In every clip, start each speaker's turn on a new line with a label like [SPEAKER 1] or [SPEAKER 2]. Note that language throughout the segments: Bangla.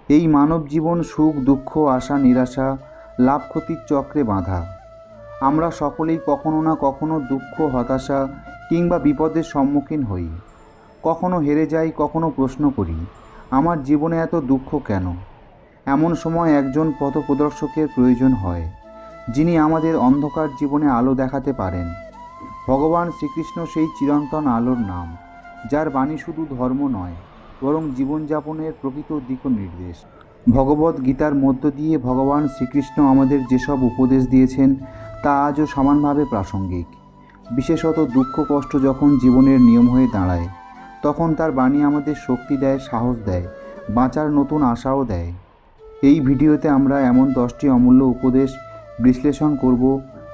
[SPEAKER 1] এই মানব জীবন সুখ দুঃখ আশা নিরাশা লাভ ক্ষতির চক্রে বাঁধা। আমরা সকলেই কখনো না কখনো দুঃখ হতাশা কিংবা বিপদের সম্মুখীন হই। কখনো হেরে যাই, কখনো প্রশ্ন করি আমার জীবনে এত দুঃখ কেন। এমন সময় একজন পথপ্রদর্শকের প্রয়োজন হয়, যিনি আমাদের অন্ধকার জীবনে আলো দেখাতে পারেন। ভগবান শ্রীকৃষ্ণ সেই চিরন্তন আলোর নাম, যার বাণী শুধু ধর্ম নয় বরং জীবনযাপনের প্রকৃত দিক নির্দেশ। ভগবদ্ গীতার মধ্য দিয়ে ভগবান শ্রীকৃষ্ণ আমাদের যেসব উপদেশ দিয়েছেন তা আজও সমানভাবে প্রাসঙ্গিক। বিশেষত দুঃখ কষ্ট যখন জীবনের নিয়ম হয়ে দাঁড়ায়, তখন তার বাণী আমাদের শক্তি দেয়, সাহস দেয়, বাঁচার নতুন আশাও দেয়। এই ভিডিওতে আমরা এমন 10টি অমূল্য উপদেশ বিশ্লেষণ করব,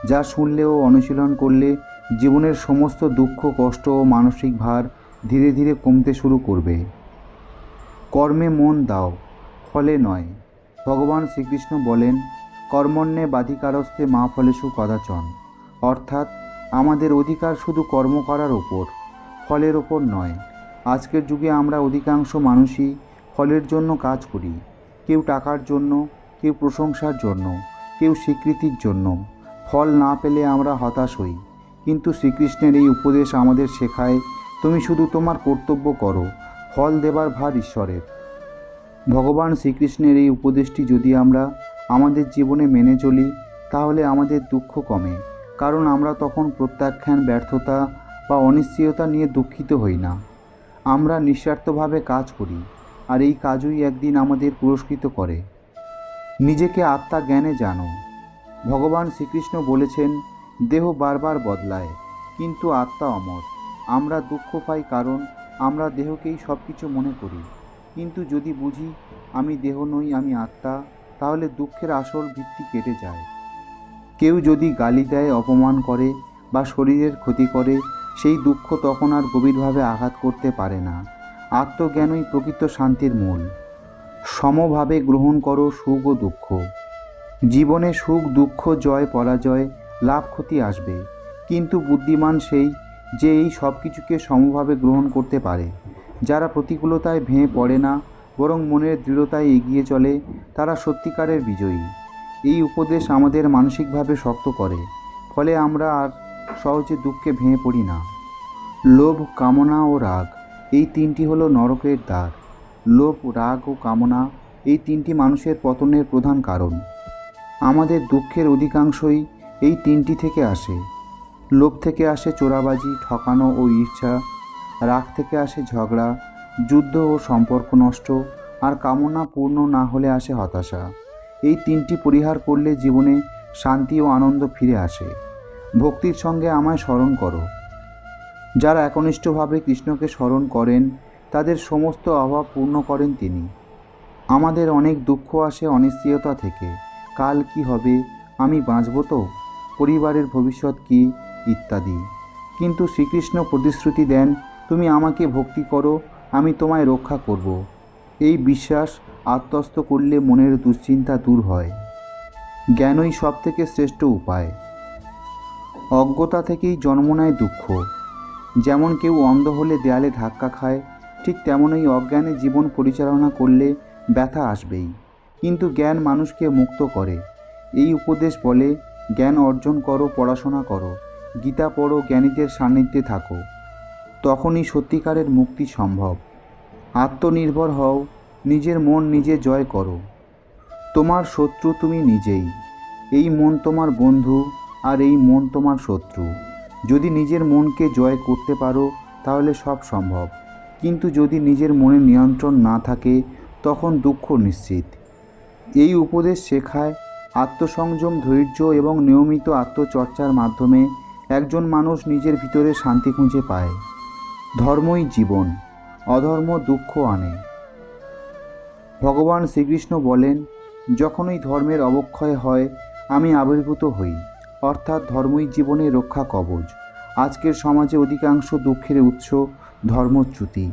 [SPEAKER 1] যা শুনলে ও অনুশীলন করলে জীবনের সমস্ত দুঃখ কষ্ট ও মানসিক ভার ধীরে ধীরে কমতে শুরু করবে। কর্মে মন দাও, ফলে নয়। ভগবান শ্রীকৃষ্ণ বলেন, কর্মণ্যে বাধিকারস্তে মা ফলেষু কদাচন। অর্থাৎ আমাদের অধিকার শুধু কর্ম করার ওপর, ফলের ওপর নয়। আজকের যুগে আমরা অধিকাংশ মানুষই ফলের জন্য কাজ করি। কেউ টাকার জন্য, কেউ প্রশংসার জন্য, কেউ স্বীকৃতির জন্য। ফল না পেলে আমরা হতাশ হই, কিন্তু শ্রীকৃষ্ণের এই উপদেশ আমাদের শেখায়, তুমি শুধু তোমার কর্তব্য করো, ফল দেবার ভার ঈশ্বরের। ভগবান শ্রীকৃষ্ণের এই উপদেশটি যদি আমরা আমাদের জীবনে মেনে চলি, তাহলে আমাদের দুঃখ কমে, কারণ আমরা তখন প্রত্যাখ্যান, ব্যর্থতা বা অনিশ্চয়তা নিয়ে দুঃখিত হই না। আমরা নিঃস্বার্থভাবে কাজ করি, আর এই কাজই একদিন আমাদের পুরস্কৃত করে। নিজেকে আত্মা জ্ঞানে জানো। ভগবান শ্রীকৃষ্ণ বলেছেন, দেহ বারবার বদলায়, কিন্তু আত্মা অমর। আমরা দুঃখ পাই কারণ আমরা দেহকেই সব কিছু মনে করি, কিন্তু যদি বুঝি আমি দেহ নই, আমি আত্মা, তাহলে দুঃখের আসল ভিত্তি কেটে যায়। কেউ যদি গালি দেয়, অপমান করে বা শরীরের ক্ষতি করে, সেই দুঃখ তখন আর গভীরভাবে আঘাত করতে পারে না। আত্মজ্ঞানই প্রকৃত শান্তির মূল। সমভাবে গ্রহণ করো সুখ ও দুঃখ। জীবনে সুখ দুঃখ, জয় পরাজয়, লাভ ক্ষতি আসবে, কিন্তু বুদ্ধিমান সেই যে এই সব কিছুকে সমভাবে গ্রহণ করতে পারে। যারা প্রতিকূলতায় ভেঙে পড়ে না, বরং মনের দৃঢ়তায় এগিয়ে চলে, তারা সত্যিকারের বিজয়ী। এই উপদেশ আমাদের মানসিকভাবে শক্ত করে, ফলে আমরা আর সহজে দুঃখে ভেঙে পড়ি না। লোভ, কামনা ও রাগ, এই তিনটি হলো নরকের দ্বার। লোভ, রাগ ও কামনা, এই তিনটি মানুষের পতনের প্রধান কারণ। আমাদের দুঃখের অধিকাংশই এই তিনটি থেকে আসে। লোভ থেকে আসে চোরাবাজি, ঠকানো ও ঈর্ষা। রাগ থেকে আসে ঝগড়া, যুদ্ধ ও সম্পর্ক নষ্ট। আর কামনা পূর্ণ না হলে আসে হতাশা। এই তিনটি পরিহার করলে জীবনে শান্তি ও আনন্দ ফিরে আসে। ভক্তির সঙ্গে আমায় স্মরণ করো। যারা একনিষ্ঠভাবে কৃষ্ণকে স্মরণ করেন, তাদের সমস্ত অভাব পূর্ণ করেন তিনি। আমাদের অনেক দুঃখ আসে অনিশ্চয়তা থেকে। কাল কি হবে, আমি বাঁচব তো, পরিবারের ভবিষ্যৎ কি, ইত্যাদি। কিন্তু শ্রীকৃষ্ণ প্রতিশ্রুতি দেন, তুমি আমাকে ভক্তি করো, আমি তোমায় রক্ষা করব। এই বিশ্বাস আত্মস্থ করলে মনের দুশ্চিন্তা দূর হয়। জ্ঞানই সবথেকে শ্রেষ্ঠ উপায়। অজ্ঞতা থেকেই জন্ম নেয় দুঃখ। যেমন কেউ অন্ধ হলে দেয়ালে ধাক্কা খায়, ঠিক তেমনই অজ্ঞানে জীবন পরিচালনা করলে ব্যথা আসবেই। কিন্তু জ্ঞান মানুষকে মুক্ত করে। এই উপদেশ বলে, জ্ঞান অর্জন করো, পড়াশোনা করো, গীতা পড়ো, জ্ঞানীদের সান্নিধ্যে থাকো, তখনই সত্যিকারের মুক্তি সম্ভব। আত্মনির্ভর হও, নিজের মন নিজে জয় করো। তোমার শত্রু তুমি নিজেই। এই মন তোমার বন্ধু, আর এই মন তোমার শত্রু। যদি নিজের মনকে জয় করতে পারো, তাহলে সব সম্ভব। কিন্তু যদি নিজের মনে নিয়ন্ত্রণ না থাকে, তখন দুঃখ নিশ্চিত। এই উপদেশ শেখায়, আত্মসংযম, ধৈর্য এবং নিয়মিত আত্মচর্চার মাধ্যমে একজন মানুষ নিজের ভিতরে শান্তি খুঁজে পায়। ধর্মই জীবন, অধর্ম দুঃখ আনে। ভগবান শ্রীকৃষ্ণ বলেন, যখনই ধর্মের অবক্ষয় হয়, আমি আবির্ভূত হই। অর্থাৎ ধর্মই জীবনে রক্ষা কবচ। আজকের সমাজে অধিকাংশ দুঃখের উৎস ধর্মচ্যুতি।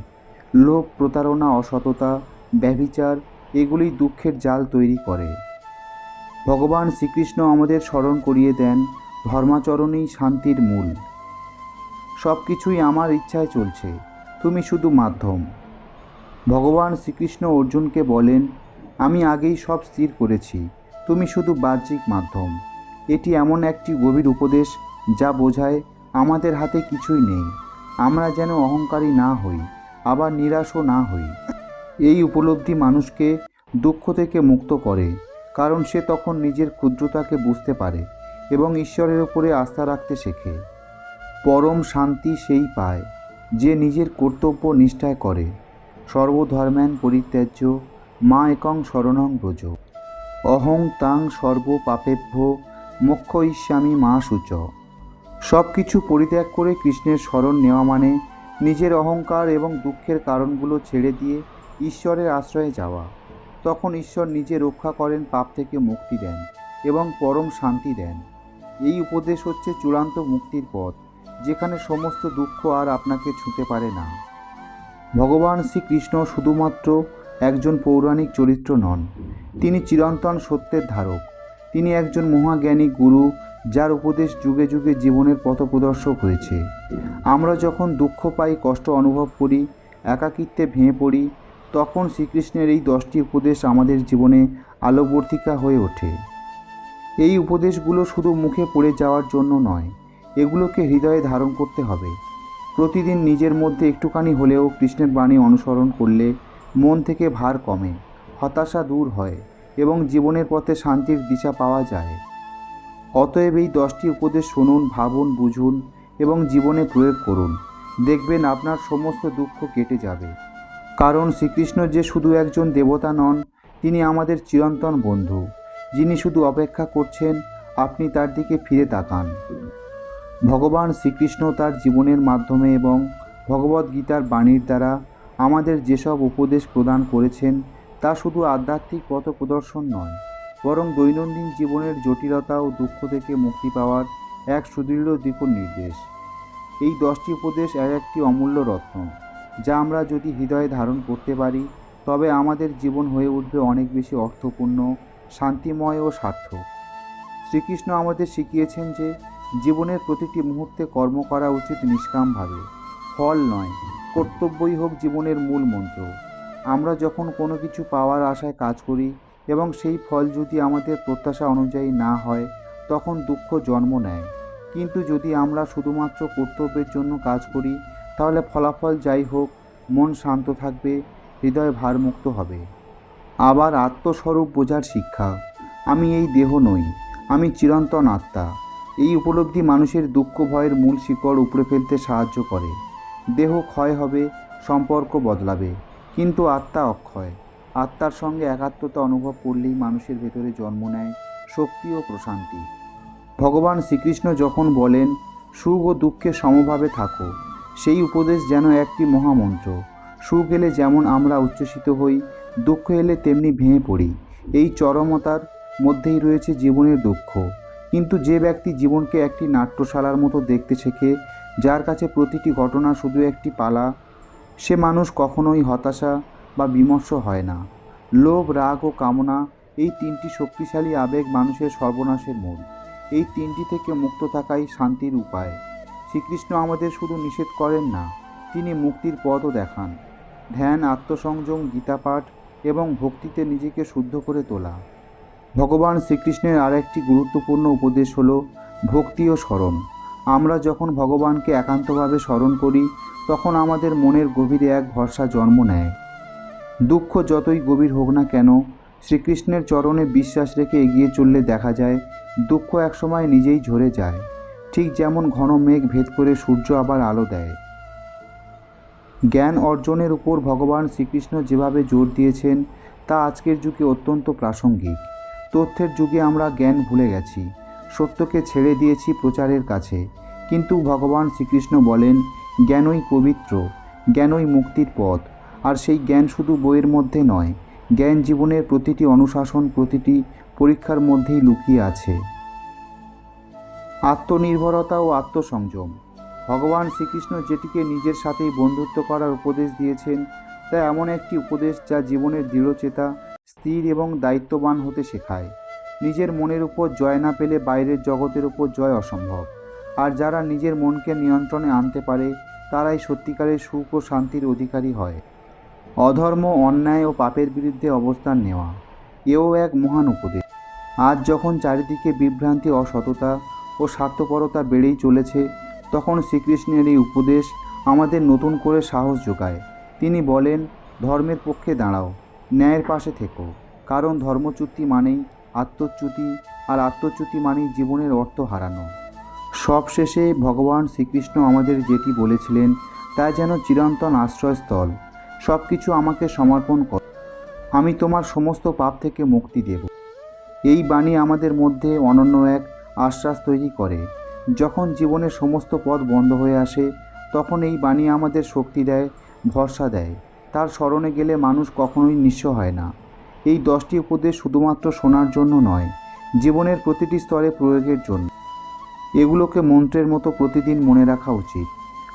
[SPEAKER 1] লোভ, প্রতারণা, অসততা, ব্যভিচার, এগুলি দুঃখের জাল তৈরি করে। ভগবান শ্রীকৃষ্ণ আমাদের স্মরণ করিয়ে দেন, ধর্মাচরণেই শান্তির মূল। সব কিছুই আমার ইচ্ছায় চলছে, তুমি শুধু মাধ্যম। ভগবান শ্রীকৃষ্ণ অর্জুনকে বলেন, আমি আগেই সব স্থির করেছি, তুমি শুধু বাহ্যিক মাধ্যম। এটি এমন একটি গভীর উপদেশ যা বোঝায় আমাদের হাতে কিছুই নেই, আমরা যেন অহংকারী না হই, আবার নিরাশও না হই। এই উপলব্ধি মানুষকে দুঃখ থেকে মুক্ত করে, কারণ সে তখন নিজের ক্ষুদ্রতাকে বুঝতে পারে এবং ঈশ্বরের উপরে আস্থা রাখতে শেখে। পরম শান্তি সেই পায় যে নিজের কর্তব্য নিষ্ঠায় করে। সর্বধর্মান পরিত্যাজ্য মা একং শরণং ব্রজ, অহং তাং সর্ব পাপেভ্য মোক্ষয়িষ্যামি মা শুচ। সব কিছু পরিত্যাগ করে কৃষ্ণের শরণ নেওয়া মানে নিজের অহংকার এবং দুঃখের কারণগুলো ছেড়ে দিয়ে ঈশ্বরের আশ্রয়ে যাওয়া। তখন ঈশ্বর নিজে রক্ষা করেন, পাপ থেকে মুক্তি দেন এবং পরম শান্তি দেন। এই উপদেশ হচ্ছে চূড়ান্ত মুক্তির পথ, যেখানে সমস্ত দুঃখ আর আপনাকে ছুঁতে পারে না। ভগবান শ্রীকৃষ্ণ শুধুমাত্র একজন পৌরাণিক চরিত্র নন, তিনি চিরন্তন সত্যের ধারক। তিনি একজন মহাজ্ঞানী গুরু, যার উপদেশ যুগে যুগে জীবনের পথপ্রদর্শক হয়েছে। আমরা যখন দুঃখ পাই, কষ্ট অনুভব করি, একাকিত্বে ভেঙে পড়ি, তখন শ্রীকৃষ্ণের এই 10টি উপদেশ আমাদের জীবনে আলোবর্তিকা হয়ে ওঠে। এই উপদেশগুলো শুধু মুখে পড়ে যাওয়ার জন্য নয়, এগুলোকে হৃদয়ে ধারণ করতে হবে। প্রতিদিন নিজের মধ্যে একটুখানি হলেও কৃষ্ণের বাণী অনুসরণ করলে মন থেকে ভার কমে, হতাশা দূর হয় এবং জীবনের পথে শান্তির দিশা পাওয়া যায়। অতএব এই 10টি উপদেশ শুনুন, ভাবুন, বুঝুন এবং জীবনে প্রয়োগ করুন। দেখবেন আপনার সমস্ত দুঃখ কেটে যাবে। কারণ শ্রীকৃষ্ণ যে শুধু একজন দেবতা নন, তিনি আমাদের চিরন্তন বন্ধু, যিনি শুধু অপেক্ষা করছেন আপনি তার দিকে ফিরে তাকান। ভগবান শ্রীকৃষ্ণ তার জীবনের মাধ্যমে এবং ভগবদ্গীতার বাণীর দ্বারা আমাদের যেসব উপদেশ প্রদান করেছেন, তা শুধু আধ্যাত্মিক পথ প্রদর্শন নয়, বরং দৈনন্দিন জীবনের জটিলতা ও দুঃখ থেকে মুক্তি পাওয়ার এক সুদৃঢ় দিক নির্দেশ। এই 10টি উপদেশ একটি অমূল্য রত্ন, যা আমরা যদি হৃদয়ে ধারণ করতে পারি, তবে আমাদের জীবন হয়ে উঠবে অনেক বেশি অর্থপূর্ণ, শান্তিময় ও সার্থক। শ্রীকৃষ্ণ আমাদের শিখিয়েছেন যে জীবনের প্রতিটি মুহূর্তে কর্ম করা উচিত নিষ্কামভাবে, ফল নয়। কর্তব্যই হোক জীবনের মূল মন্ত্র। আমরা যখন কোনো কিছু পাওয়ার আশায় কাজ করি এবং সেই ফল যদি আমাদের প্রত্যাশা অনুযায়ী না হয়, তখন দুঃখ জন্ম নেয়। কিন্তু যদি আমরা শুধুমাত্র কর্তব্যের জন্য কাজ করি, তাহলে ফলাফল যাই হোক, মন শান্ত থাকবে, হৃদয় ভারমুক্ত হবে। আবার আত্মস্বরূপ বোঝার শিক্ষা। আমি এই দেহ নই, আমি চিরন্তন আত্মা। এই উপলব্ধি মানুষের দুঃখ ভয়ের মূল শিকড় উপড়ে ফেলতে সাহায্য করে। দেহ ক্ষয় হবে, সম্পর্ক বদলাবে, কিন্তু আত্মা অক্ষয়। আত্মার সঙ্গে একাত্মতা অনুভব করলেই মানুষের ভেতরে জন্ম নেয় শক্তি ও প্রশান্তি। ভগবান শ্রীকৃষ্ণ যখন বলেন সুখ ও দুঃখে সমভাবে থাকো, সেই উপদেশ যেন একটি মহামন্ত্র। সুখ এলে যেমন আমরা উচ্ছ্বসিত হই, দুঃখ এলে তেমনি ভেঙে পড়ি। এই চরমতার মধ্যেই রয়েছে জীবনের দুঃখ। কিন্তু যে ব্যক্তি জীবনকে একটি নাট্যশালার মতো দেখতে শেখে, যার কাছে প্রতিটি ঘটনা শুধু একটি পালা, সে মানুষ কখনোই হতাশা বা বিমর্ষ হয় না। লোভ, রাগ ও কামনা, এই 3টি শক্তিশালী আবেগ মানুষের সর্বনাশের মূল। এই 3টি থেকে মুক্ত থাকাই শান্তির উপায়। শ্রীকৃষ্ণ আমাদের শুধু নিষেধ করেন না, তিনি মুক্তির পথও দেখান। ধ্যান, আত্মসংযম, গীতাপাঠ এবং ভক্তিতে নিজেকে শুদ্ধ করে তোলা। ভগবান শ্রীকৃষ্ণের আরেকটি গুরুত্বপূর্ণ উপদেশ হল ভক্তি ও স্মরণ। আমরা যখন ভগবানকে একান্তভাবে স্মরণ করি, তখন আমাদের মনের গভীরে এক ভরসা জন্ম নেয়। দুঃখ যতই গভীর হোক না কেন, শ্রীকৃষ্ণের চরণে বিশ্বাস রেখে এগিয়ে চললে দেখা যায় দুঃখ একসময় নিজেই ঝরে যায়, ঠিক যেমন ঘন মেঘ ভেদ করে সূর্য আবার আলো দেয়। জ্ঞান অর্জনের উপর ভগবান শ্রীকৃষ্ণ যেভাবে জোর দিয়েছেন, তা আজকের যুগে অত্যন্ত প্রাসঙ্গিক। তথ্যের যুগে আমরা জ্ঞান ভুলে গেছি, সত্যকে ছেড়ে দিয়েছি প্রচারের কাছে। কিন্তু ভগবান শ্রীকৃষ্ণ বলেন, জ্ঞানই পবিত্র, জ্ঞানই মুক্তির পথ। আর সেই জ্ঞান শুধু বইয়ের মধ্যে নয়, জ্ঞান জীবনের প্রতিটি অনুশাসন, প্রতিটি পরীক্ষার মধ্যেই লুকিয়ে আছে। আত্মনির্ভরতা ও আত্মসংযম। ভগবান শ্রীকৃষ্ণ যেটিকে নিজের সাথেই বন্ধুত্ব করার উপদেশ দিয়েছেন, তা এমন একটি উপদেশ যা জীবনের দৃঢ়চেতা, স্থির এবং দায়িত্ববান হতে শেখায়। নিজের মনের উপর জয় না পেলে বাইরের জগতের উপর জয় অসম্ভব। আর যারা নিজের মনকে নিয়ন্ত্রণে আনতে পারে, তারাই সত্যিকারের সুখ ও শান্তির অধিকারী হয়। অধর্ম, অন্যায় ও পাপের বিরুদ্ধে অবস্থান নেওয়া। এও এক মহান উপদেশ। আজ যখন চারিদিকে বিভ্রান্তি, অসততা ও স্বার্থপরতা বেড়েই চলেছে, তখন শ্রীকৃষ্ণের এই উপদেশ আমাদের নতুন করে সাহস যোগায়। তিনি বলেন, ধর্মের পক্ষে দাঁড়াও, ন্যায়ের পাশে থেকো, কারণ ধর্মচ্যুতি মানেই আত্মচ্যুতি, আর আত্মচ্যুতি মানেই জীবনের অর্থ হারানো। সবশেষে ভগবান শ্রীকৃষ্ণ আমাদের যেটি বলেছিলেন তা যেন চিরন্তন আশ্রয়স্থল। সব কিছু আমাকে সমর্পণ কর, আমি তোমার সমস্ত পাপ থেকে মুক্তি দেব। এই বাণী আমাদের মধ্যে অনন্য এক আশ্বাস তৈরি করে। যখন জীবনের সমস্ত পথ বন্ধ হয়ে আসে, তখন এই বাণী আমাদের শক্তি দেয়, ভরসা দেয়। তার স্মরণে গেলে মানুষ কখনোই নিঃস্ব হয় না। এই 10টি উপদেশ শুধুমাত্র শোনার জন্য নয়, জীবনের প্রতিটি স্তরে প্রয়োগের জন্য। এগুলোকে মন্ত্রের মতো প্রতিদিন মনে রাখা উচিত।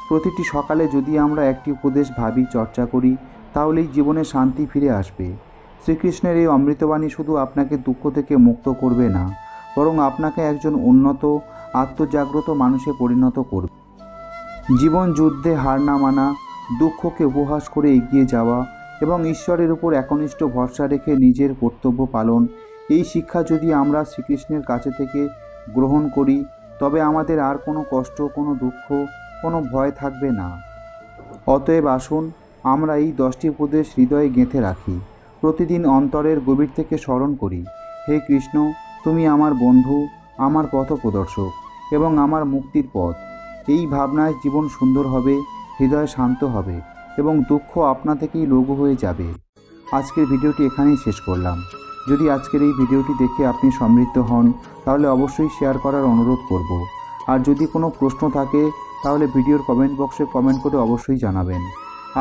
[SPEAKER 1] প্রতিটি সকালে যদি আমরা একটি উপদেশ ভাবি, চর্চা করি, তাহলেই জীবনে শান্তি ফিরে আসবে। শ্রীকৃষ্ণের এই অমৃতবাণী শুধু আপনাকে দুঃখ থেকে মুক্ত করবে না, বরং আপনাকে একজন উন্নত, আত্মজাগ্রত মানুষে পরিণত করবে। জীবন যুদ্ধে হার না মানা, দুঃখকে উপহাস করে এগিয়ে যাওয়া এবং ঈশ্বরের উপর একনিষ্ঠ ভরসা রেখে নিজের কর্তব্য পালন, এই শিক্ষা যদি আমরা শ্রীকৃষ্ণের কাছে থেকে গ্রহণ করি, তবে আমাদের আর কোনো কষ্ট, কোনো দুঃখ, কোনো ভয় থাকবে না। অতএব আসুন আমরা এই 10টি উপদেশ হৃদয়ে গেঁথে রাখি, প্রতিদিন অন্তরের গভীর থেকে স্মরণ করি, হে কৃষ্ণ, তুমি আমার বন্ধু, আমার পথপ্রদর্শক এবং আমার মুক্তির পথ। এই ভাবনায় জীবন সুন্দর হবে, হৃদয় শান্ত হবে এবং দুঃখ আপনা থেকেই লঘু হয়ে যাবে। আজকের ভিডিওটি এখানেই শেষ করলাম। যদি আজকের এই ভিডিওটি দেখে আপনি সমৃদ্ধ হন, তাহলে অবশ্যই শেয়ার করার অনুরোধ করব। আর যদি কোনো প্রশ্ন থাকে, তাহলে ভিডিওর কমেন্ট বক্সে কমেন্ট করে অবশ্যই জানাবেন।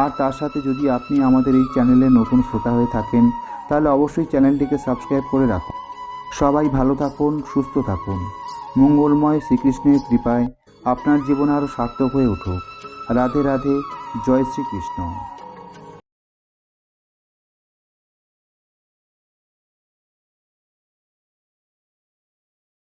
[SPEAKER 1] আর তার সাথে যদি আপনি আমাদের এই চ্যানেলে নতুন শ্রোতা হয়ে থাকেন, তাহলে অবশ্যই চ্যানেলটিকে সাবস্ক্রাইব করে রাখুন। সবাই ভালো থাকুন, সুস্থ থাকুন। মঙ্গলময় শ্রীকৃষ্ণের কৃপায় আপনার জীবন আরও সার্থক হয়ে উঠুক। রাধে রাধে, জয় শ্রীকৃষ্ণ।